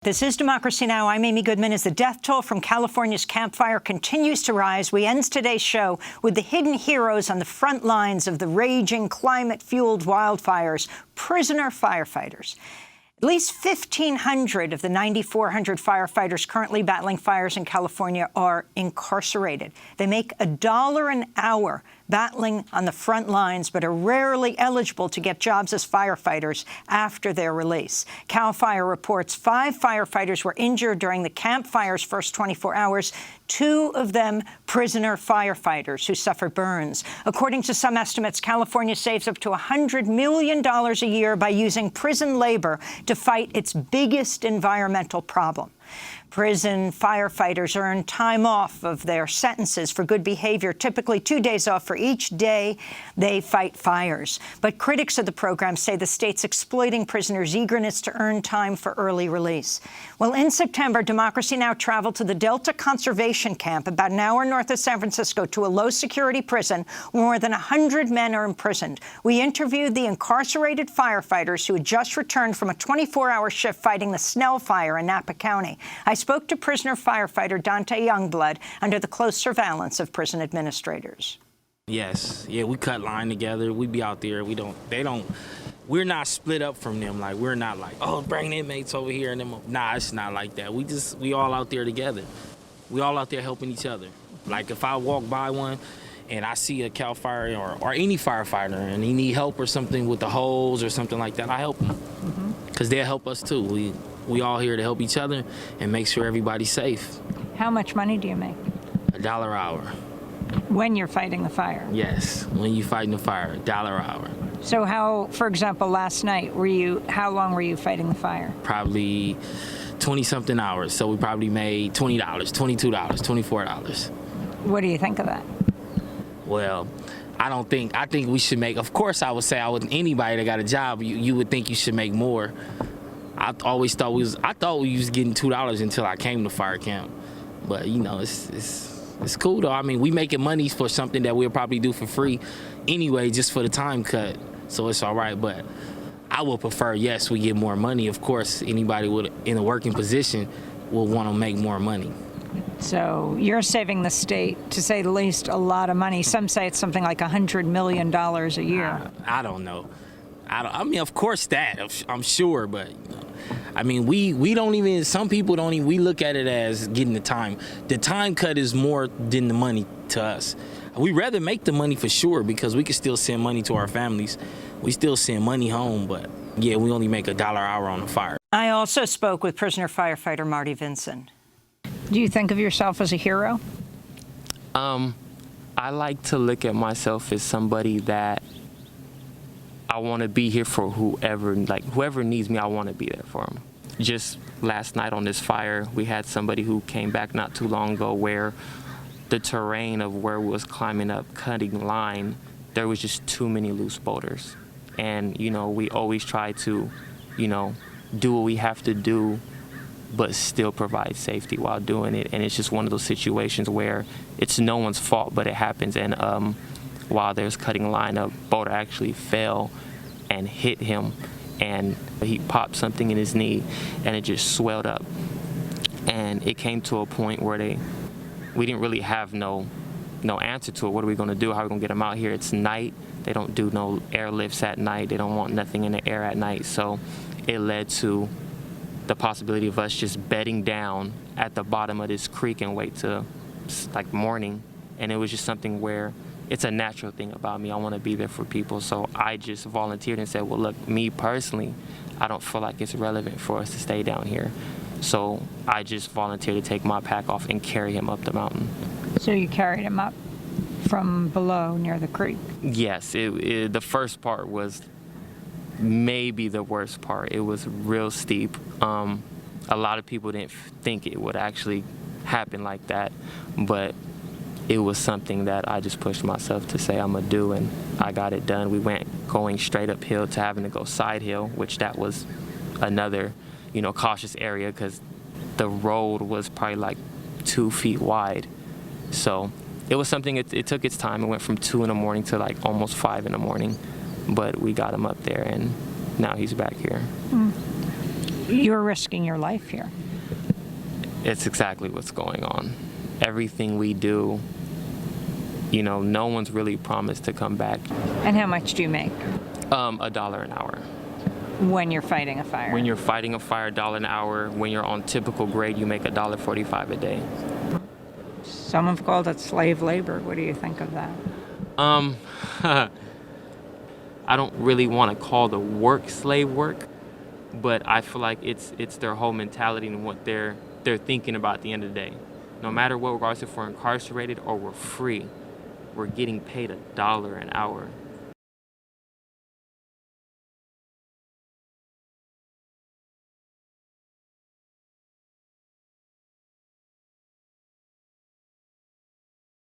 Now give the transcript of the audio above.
This is Democracy Now! I'm Amy Goodman. As the death toll from California's Camp Fire continues to rise, we end today's show with the hidden heroes on the front lines of the raging climate-fueled wildfires, prisoner firefighters. At least 1,500 of the 9,400 firefighters currently battling fires in California are incarcerated. They make $1 an hour battling on the front lines, but are rarely eligible to get jobs as firefighters after their release. CAL FIRE reports 5 firefighters were injured during the Camp Fire's first 24 hours, 2 of them prisoner firefighters who suffered burns. According to some estimates, California saves up to $100 million a year by using prison labor to fight its biggest environmental problem. Prison firefighters earn time off of their sentences for good behavior, typically 2 days off for each day they fight fires. But critics of the program say the state's exploiting prisoners' eagerness to earn time for early release. Well, in September, Democracy Now! Traveled to the Delta Conservation Camp, about an hour north of San Francisco, to a low-security prison where more than 100 men are imprisoned. We interviewed the incarcerated firefighters who had just returned from a 24-hour shift fighting the Snell Fire in Napa County. I spoke to prisoner firefighter Dante Youngblood under the close surveillance of prison administrators. Yes, yeah, we cut line together. We be out there. We're not split up from them. Like, we're not like, oh, bring inmates over here and them. Nah, it's not like that. We all out there together. We all out there helping each other. Like, if I walk by one and I see a CAL FIRE or any firefighter and he need help or something with the hose or something like that, I help him. Because they'll help us too. We all here to help each other and make sure everybody's safe. How much money do you make? $1 an hour. When you're fighting the fire? Yes, when you fighting the fire, $1 an hour. So how, for example, last night, how long were you fighting the fire? Probably 20-something hours. So we probably made $20, $22, $24. What do you think of that? Well, I think we should make, of course I would say anybody that got a job, you would think you should make more. I always thought we was getting $2 until I came to fire camp. But you know, it's cool though. I mean, we making money for something that we'll probably do for free anyway, just for the time cut. So it's all right. But I would prefer, yes, we get more money. Of course, anybody in a working position will want to make more money. So you're saving the state, to say the least, a lot of money. Some say it's something like $100 million a year. I don't know. I mean, of course that, I'm sure, but I mean, we don't even, some people don't even, we look at it as getting the time. The time cut is more than the money to us. We rather make the money for sure because we can still send money to our families. We still send money home, but yeah, we only make $1 an hour on the fire. I also spoke with prisoner firefighter Marty Vinson. Do you think of yourself as a hero? I like to look at myself as somebody that I want to be here for whoever needs me, I want to be there for them. Just last night on this fire, we had somebody who came back not too long ago where the terrain of where we was climbing up, cutting line, there was just too many loose boulders. And, you know, we always try to, you know, do what we have to do, but still provide safety while doing it. And it's just one of those situations where it's no one's fault, but it happens. And while there's cutting line, a boulder actually fell and hit him, and he popped something in his knee, and it just swelled up. And it came to a point where we didn't really have no answer to it. What are we going to do? How are we going to get him out here? It's night. They don't do no airlifts at night. They don't want nothing in the air at night. So it led to the possibility of us just bedding down at the bottom of this creek and wait till like morning. And it was just something where it's a natural thing about me. I want to be there for people. So I just volunteered and said, well, look, me personally, I don't feel like it's relevant for us to stay down here. So I just volunteered to take my pack off and carry him up the mountain. So you carried him up from below near the creek? Yes. The first part was maybe the worst part. It was real steep. A lot of people didn't think it would actually happen like that, but it was something that I just pushed myself to say I'm gonna do, and I got it done. We went going straight uphill to having to go side hill, which that was another, you know, cautious area because the road was probably like 2 feet wide. So it was something, it took its time. It went from 2 in the morning to like almost 5 in the morning, but we got him up there and now he's back here. You're risking your life here. It's exactly what's going on. Everything we do, you know, no one's really promised to come back. And how much do you make $1 an hour. when you're fighting a fire? When you're fighting a fire, $1 an hour. When you're on typical grade, you make $1.45 a day. Some have called it slave labor. What do you think of that? I don't really want to call the work slave work, but I feel like it's their whole mentality and what they're thinking about at the end of the day. No matter what, regardless if we're incarcerated or we're free, we're getting paid $1 an hour.